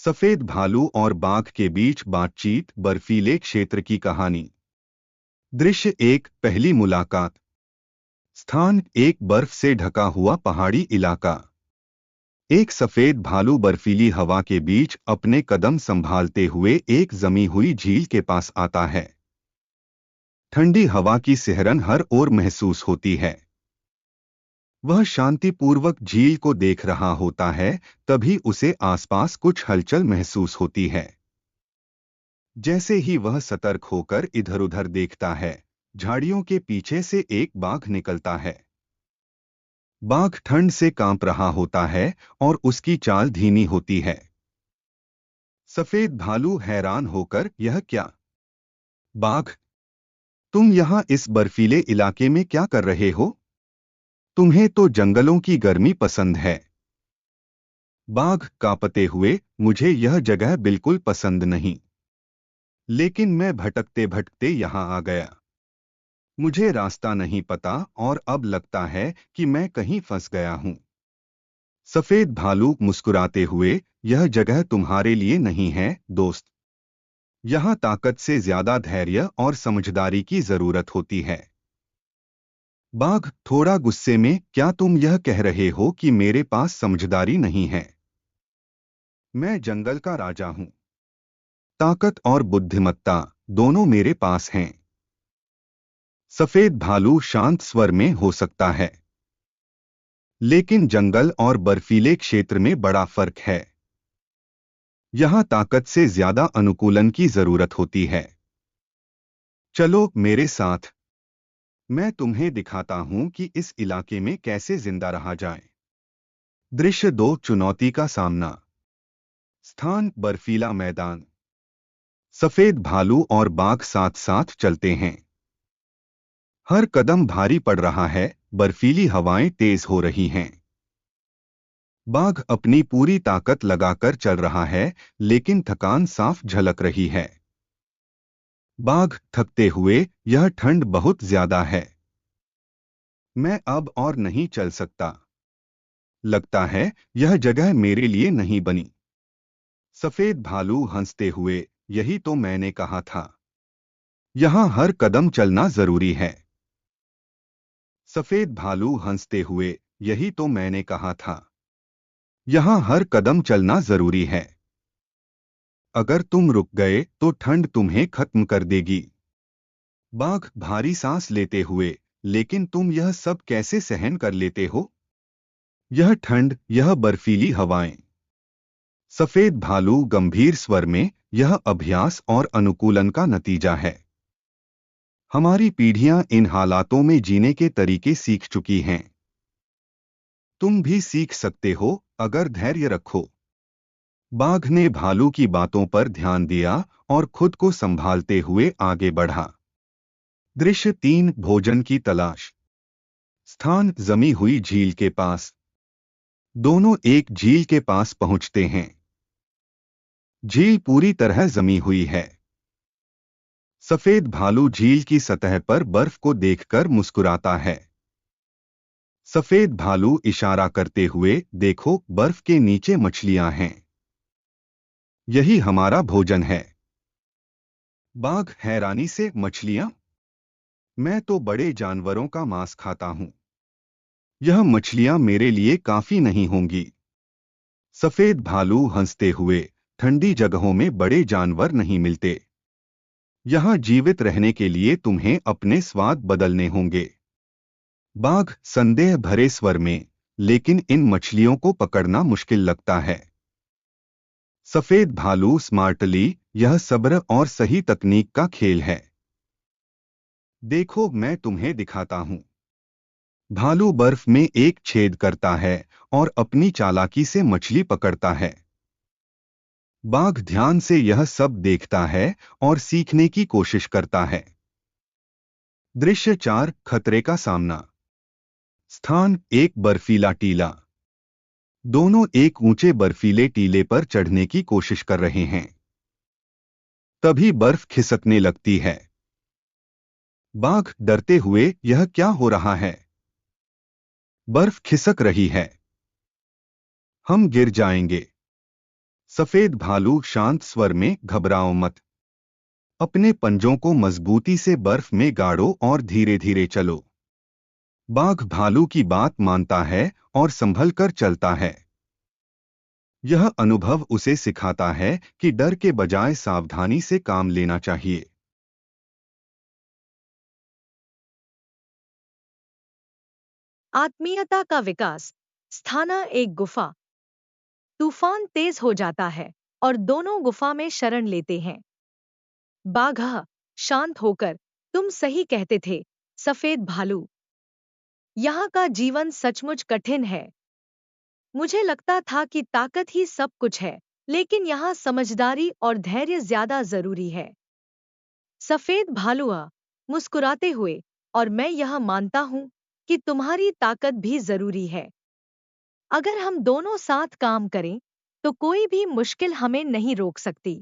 सफेद भालू और बाघ के बीच बातचीत, बर्फीले क्षेत्र की कहानी। दृश्य एक, पहली मुलाकात। स्थान एक, बर्फ से ढका हुआ पहाड़ी इलाका। एक सफेद भालू बर्फीली हवा के बीच अपने कदम संभालते हुए एक जमी हुई झील के पास आता है। ठंडी हवा की सिहरन हर ओर महसूस होती है। वह शांतिपूर्वक झील को देख रहा होता है, तभी उसे आसपास कुछ हलचल महसूस होती है। जैसे ही वह सतर्क होकर इधर-उधर देखता है, झाड़ियों के पीछे से एक बाघ निकलता है। बाघ ठंड से कांप रहा होता है और उसकी चाल धीमी होती है। सफेद भालू हैरान होकर, यह क्या? बाघ, तुम यहाँ इस बर्फीले इलाके में क्या कर रहे हो? तुम्हें तो जंगलों की गर्मी पसंद है। बाघ कांपते हुए, मुझे यह जगह बिल्कुल पसंद नहीं, लेकिन मैं भटकते भटकते यहाँ आ गया। मुझे रास्ता नहीं पता और अब लगता है कि मैं कहीं फंस गया हूँ। सफेद भालू मुस्कुराते हुए, यह जगह तुम्हारे लिए नहीं है, दोस्त। यहाँ ताकत से ज्यादा धैर्य और समझदारी की जरूरत होती है। बाघ थोड़ा गुस्से में, क्या तुम यह कह रहे हो कि मेरे पास समझदारी नहीं है? मैं जंगल का राजा हूँ। ताकत और बुद्धिमत्ता दोनों मेरे पास हैं। सफेद भालू शांत स्वर में हो सकता है, लेकिन जंगल और बर्फीले क्षेत्र में बड़ा फर्क है। यहाँ ताकत से ज्यादा अनुकूलन की जरूरत होती है। चलो मेरे साथ, मैं तुम्हें दिखाता हूं कि इस इलाके में कैसे जिंदा रहा जाए। दृश्य दो, चुनौती का सामना। स्थान बर्फीला मैदान। सफेद भालू और बाघ साथ साथ चलते हैं। हर कदम भारी पड़ रहा है, बर्फीली हवाएं तेज हो रही हैं। बाघ अपनी पूरी ताकत लगाकर चल रहा है, लेकिन थकान साफ झलक रही है। बाघ थकते हुए, यह ठंड बहुत ज्यादा है। मैं अब और नहीं चल सकता। लगता है यह जगह मेरे लिए नहीं बनी। सफेद भालू हंसते हुए, यही तो मैंने कहा था। यहाँ हर कदम चलना जरूरी है। सफेद भालू हंसते हुए, यही तो मैंने कहा था। यहाँ हर कदम चलना जरूरी है। अगर तुम रुक गए तो ठंड तुम्हें खत्म कर देगी। बाघ भारी सांस लेते हुए, लेकिन तुम यह सब कैसे सहन कर लेते हो? यह ठंड, यह बर्फीली हवाएं। सफेद भालू गंभीर स्वर में, यह अभ्यास और अनुकूलन का नतीजा है। हमारी पीढ़ियां इन हालातों में जीने के तरीके सीख चुकी हैं। तुम भी सीख सकते हो, अगर धैर्य रखो। बाघ ने भालू की बातों पर ध्यान दिया और खुद को संभालते हुए आगे बढ़ा। दृश्य तीन, भोजन की तलाश। स्थान जमी हुई झील के पास। दोनों एक झील के पास पहुंचते हैं। झील पूरी तरह जमी हुई है। सफेद भालू झील की सतह पर बर्फ को देखकर मुस्कुराता है। सफेद भालू इशारा करते हुए, देखो बर्फ के नीचे मछलियां हैं। यही हमारा भोजन है। बाघ हैरानी से, मछलियां? मैं तो बड़े जानवरों का मांस खाता हूं। यह मछलियां मेरे लिए काफी नहीं होंगी। सफेद भालू हंसते हुए, ठंडी जगहों में बड़े जानवर नहीं मिलते। यहाँ जीवित रहने के लिए तुम्हें अपने स्वाद बदलने होंगे। बाघ संदेह भरे स्वर में, लेकिन इन मछलियों को पकड़ना मुश्किल लगता है। सफेद भालू स्मार्टली, यह सब्र और सही तकनीक का खेल है। देखो मैं तुम्हें दिखाता हूं। भालू बर्फ में एक छेद करता है और अपनी चालाकी से मछली पकड़ता है। बाघ ध्यान से यह सब देखता है और सीखने की कोशिश करता है। दृश्य चार, खतरे का सामना। स्थान एक, बर्फीला टीला। दोनों एक ऊंचे बर्फीले टीले पर चढ़ने की कोशिश कर रहे हैं। तभी बर्फ खिसकने लगती है। बाघ डरते हुए, यह क्या हो रहा है? बर्फ खिसक रही है। हम गिर जाएंगे। सफेद भालू शांत स्वर में, घबराओ मत। अपने पंजों को मजबूती से बर्फ में गाड़ो और धीरे धीरे चलो। बाघ भालू की बात मानता है और संभल कर चलता है। यह अनुभव उसे सिखाता है कि डर के बजाय सावधानी से काम लेना चाहिए। आत्मीयता का विकास। स्थाना एक गुफा। तूफान तेज हो जाता है और दोनों गुफा में शरण लेते हैं। बाघ शांत होकर, तुम सही कहते थे, सफेद भालू। यहाँ का जीवन सचमुच कठिन है। मुझे लगता था कि ताकत ही सब कुछ है, लेकिन यहाँ समझदारी और धैर्य ज्यादा जरूरी है। सफेद भालुआ मुस्कुराते हुए, और मैं यह मानता हूँ कि तुम्हारी ताकत भी जरूरी है। अगर हम दोनों साथ काम करें तो कोई भी मुश्किल हमें नहीं रोक सकती।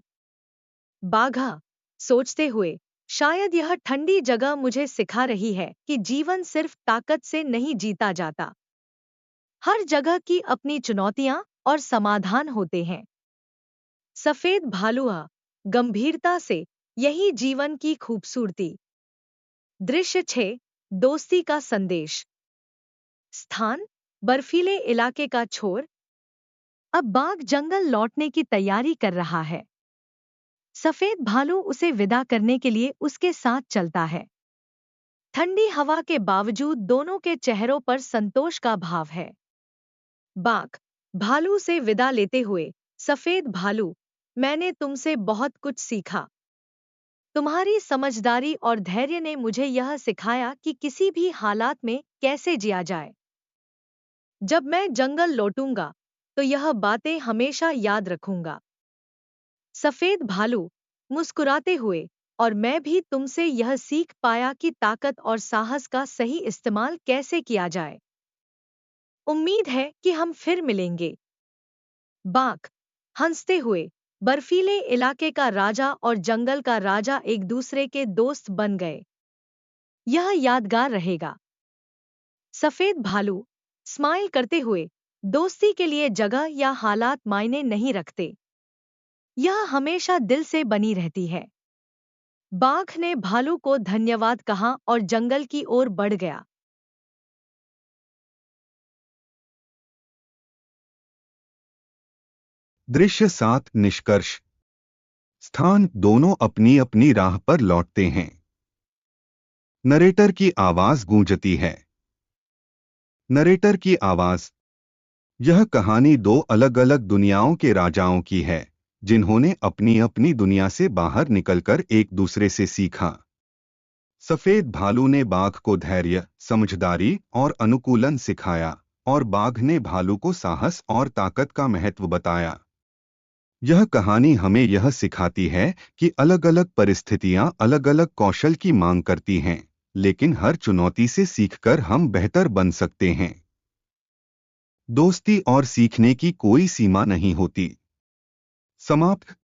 बाघा सोचते हुए, शायद यह ठंडी जगह मुझे सिखा रही है कि जीवन सिर्फ ताकत से नहीं जीता जाता। हर जगह की अपनी चुनौतियां और समाधान होते हैं। सफेद भालुआ गंभीरता से, यही जीवन की खूबसूरती। दृश्य 6। दोस्ती का संदेश। स्थान बर्फीले इलाके का छोर। अब बाघ जंगल लौटने की तैयारी कर रहा है। सफेद भालू उसे विदा करने के लिए उसके साथ चलता है। ठंडी हवा के बावजूद दोनों के चेहरों पर संतोष का भाव है। बाघ भालू से विदा लेते हुए, सफेद भालू, मैंने तुमसे बहुत कुछ सीखा। तुम्हारी समझदारी और धैर्य ने मुझे यह सिखाया कि किसी भी हालात में कैसे जिया जाए। जब मैं जंगल लौटूंगा तो यह बातें हमेशा याद रखूंगा। सफेद भालू मुस्कुराते हुए, और मैं भी तुमसे यह सीख पाया कि ताकत और साहस का सही इस्तेमाल कैसे किया जाए। उम्मीद है कि हम फिर मिलेंगे। बाघ हंसते हुए, बर्फीले इलाके का राजा और जंगल का राजा एक दूसरे के दोस्त बन गए। यह यादगार रहेगा। सफेद भालू स्माइल करते हुए, दोस्ती के लिए जगह या हालात मायने नहीं रखते। यह हमेशा दिल से बनी रहती है। बाघ ने भालू को धन्यवाद कहा और जंगल की ओर बढ़ गया। दृश्य 7। निष्कर्ष। स्थान दोनों अपनी अपनी राह पर लौटते हैं। नरेटर की आवाज गूंजती है। नरेटर की आवाज। यह कहानी दो अलग अलग दुनियाओं के राजाओं की है, जिन्होंने अपनी अपनी दुनिया से बाहर निकलकर एक दूसरे से सीखा। सफेद भालू ने बाघ को धैर्य, समझदारी और अनुकूलन सिखाया, और बाघ ने भालू को साहस और ताकत का महत्व बताया। यह कहानी हमें यह सिखाती है कि अलग अलग परिस्थितियां अलग अलग कौशल की मांग करती हैं, लेकिन हर चुनौती से सीखकर हम बेहतर बन सकते हैं। दोस्ती और सीखने की कोई सीमा नहीं होती। समाप्त।